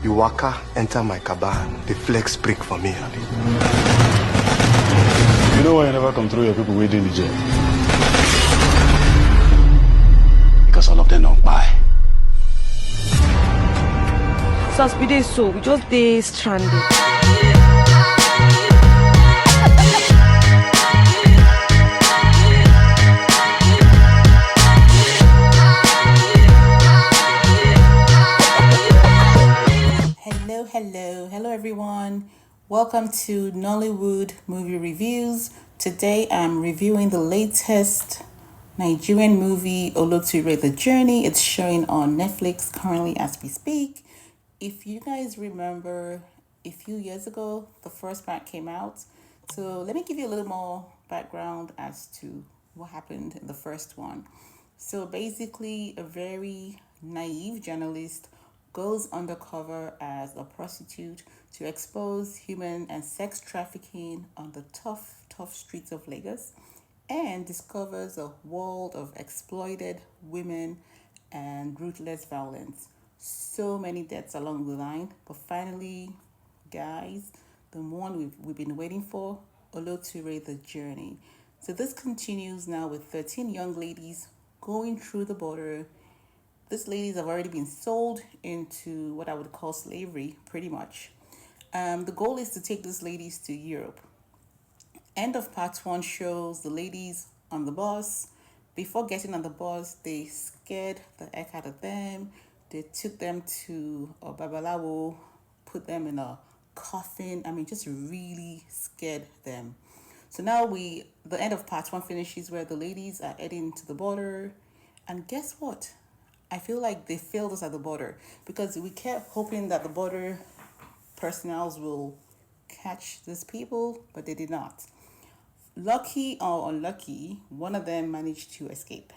You waka, enter my caban, the flex break for me, Abi. You know why you never come through your people waiting in the jail? Because all of them don't buy. So we just stay stranded. Hello everyone. Welcome to Nollywood Movie Reviews. Today I'm reviewing the latest Nigerian movie, Oloture, The Journey. It's showing on Netflix currently as we speak. If you guys remember, a few years ago, the first part came out. So let me give you a little more background as to what happened in the first one. So basically, a very naive journalist goes undercover as a prostitute to expose human and sex trafficking on the tough streets of Lagos, and discovers a world of exploited women and ruthless violence. So many deaths along the line, but finally, guys, the one we've been waiting for, Oloture, The Journey. So this continues now with 13 young ladies going through the border. These ladies have already been sold into what I would call slavery, pretty much. The goal is to take these ladies to Europe. End of part one shows the ladies on the bus. Before getting on the bus, they scared the heck out of them. They took them to a babalawo, put them in a coffin. I mean, just really scared them. So now the end of part one finishes where the ladies are heading to the border. And guess what? I feel like they failed us at the border because we kept hoping that the border personnel will catch these people, but they did not. Lucky or unlucky, one of them managed to escape.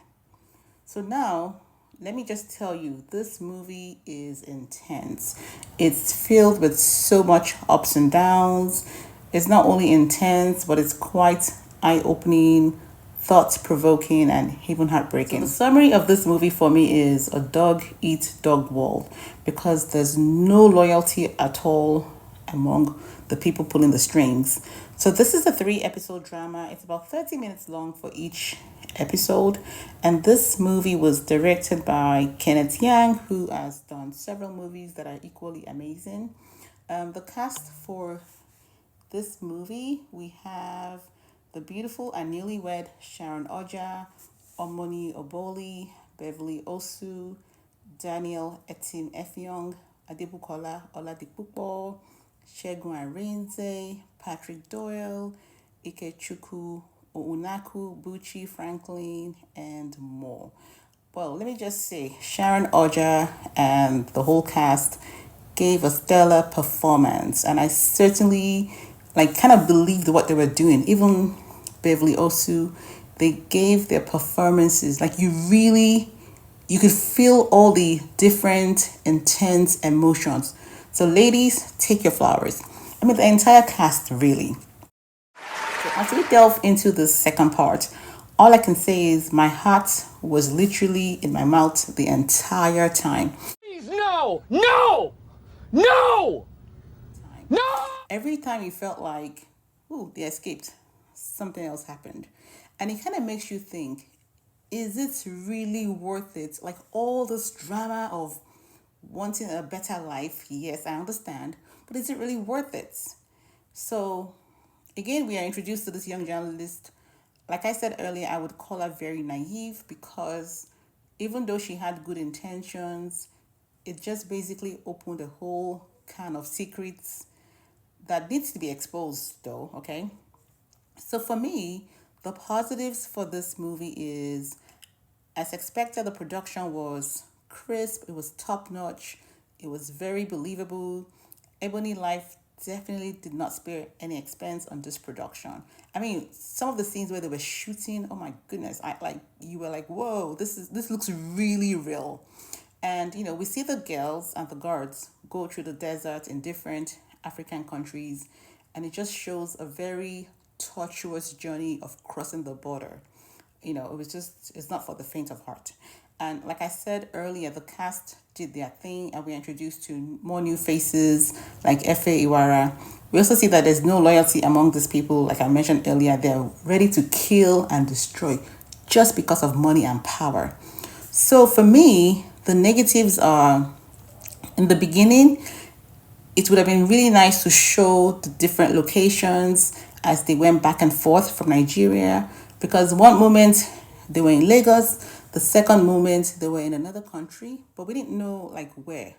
So now, let me just tell you, this movie is intense. It's filled with so much ups and downs. It's not only intense, but it's quite eye-opening, thought-provoking, and even heartbreaking. So the summary of this movie for me is a dog eat dog world, because there's no loyalty at all among the people pulling the strings. So this is a 3-episode drama. It's about 30 minutes long for each episode. And this movie was directed by Kenneth Yang, who has done several movies that are equally amazing. The cast for this movie, we have the beautiful and newlywed Sharon Oja, Omoni Oboli, Beverly Osu, Daniel Etim Effiong, Adebukola Oladipupo, Shegun Arinze, Patrick Doyle, Ikechukwu Ounaku, Buchi Franklin, and more. Well, let me just say, Sharon Oja and the whole cast gave a stellar performance, and I certainly kind of believed what they were doing. Even Beverly Osu, they gave their performances you could feel all the different intense emotions. So ladies, take your flowers. I mean, the entire cast, really. So as we delve into the second part, all I can say is my heart was literally in my mouth the entire time. Please, no! No! No! No! Every time you felt like, ooh, they escaped, something else happened. And it kind of makes you think, is it really worth it? Like all this drama of wanting a better life, yes, I understand, but is it really worth it? So again, we are introduced to this young journalist. Like I said earlier, I would call her very naive, because even though she had good intentions, it just basically opened a whole can of secrets that needs to be exposed though, okay? So for me, the positives for this movie is, as expected, the production was crisp, it was top notch, it was very believable. Ebony Life definitely did not spare any expense on this production. I mean, some of the scenes where they were shooting, oh my goodness, you were like, whoa, this looks really real. And we see the girls and the guards go through the desert in different African countries, and it just shows a very tortuous journey of crossing the border. It's not for the faint of heart. And like I said earlier, the cast did their thing and we're introduced to more new faces like Efe Iwara. We also see that there's no loyalty among these people. Like I mentioned earlier, they're ready to kill and destroy just because of money and power. So for me, the negatives are, in the beginning, it would have been really nice to show the different locations as they went back and forth from Nigeria, because one moment they were in Lagos, the second moment they were in another country, but we didn't know like where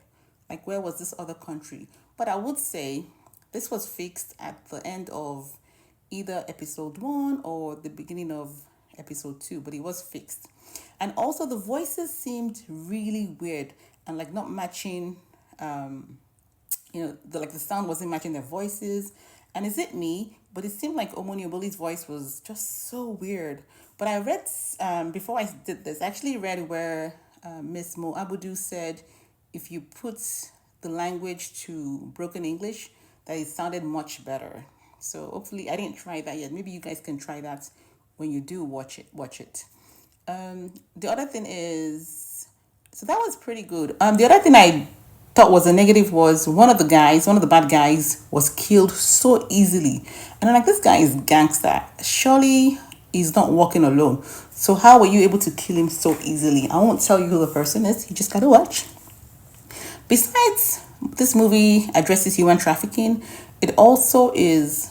was this other country. But I would say this was fixed at the end of either episode 1 or the beginning of episode 2, but it was fixed. And also the voices seemed really weird and like not matching, the sound wasn't matching their voices. And is it me? But it seemed like Omoni Oboli's voice was just so weird. But I read, before I did this, I actually read where Miss Mo Abudu said if you put the language to broken English, that it sounded much better. So hopefully, I didn't try that yet. Maybe you guys can try that when you do watch it. The other thing is, so that was pretty good. The other thing I thought was a negative was one of the bad guys was killed so easily. And I'm like, this guy is gangster. Surely he's not walking alone. So how were you able to kill him so easily? I won't tell you who the person is. You just gotta watch. Besides, this movie addresses human trafficking. It also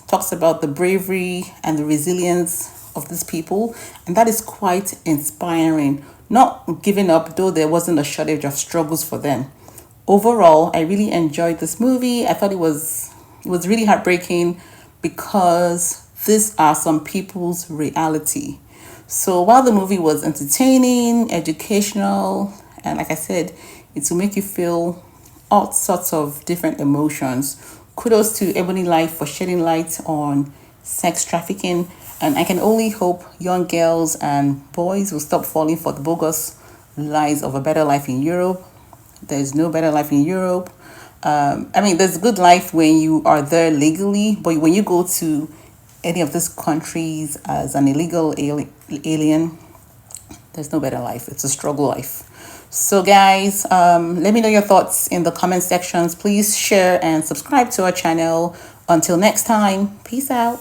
talks about the bravery and the resilience of these people. And that is quite inspiring. Not giving up, though there wasn't a shortage of struggles for them. Overall, I really enjoyed this movie. I thought it was really heartbreaking because these are some people's reality. So while the movie was entertaining, educational, and like I said, it will make you feel all sorts of different emotions. Kudos to Ebony Life for shedding light on sex trafficking. And I can only hope young girls and boys will stop falling for the bogus lies of a better life in Europe. There's no better life in Europe. There's a good life when you are there legally, but when you go to any of these countries as an illegal alien, there's no better life. It's a struggle life. So guys, let me know your thoughts in the comment sections. Please share and subscribe to our channel. Until next time, peace out.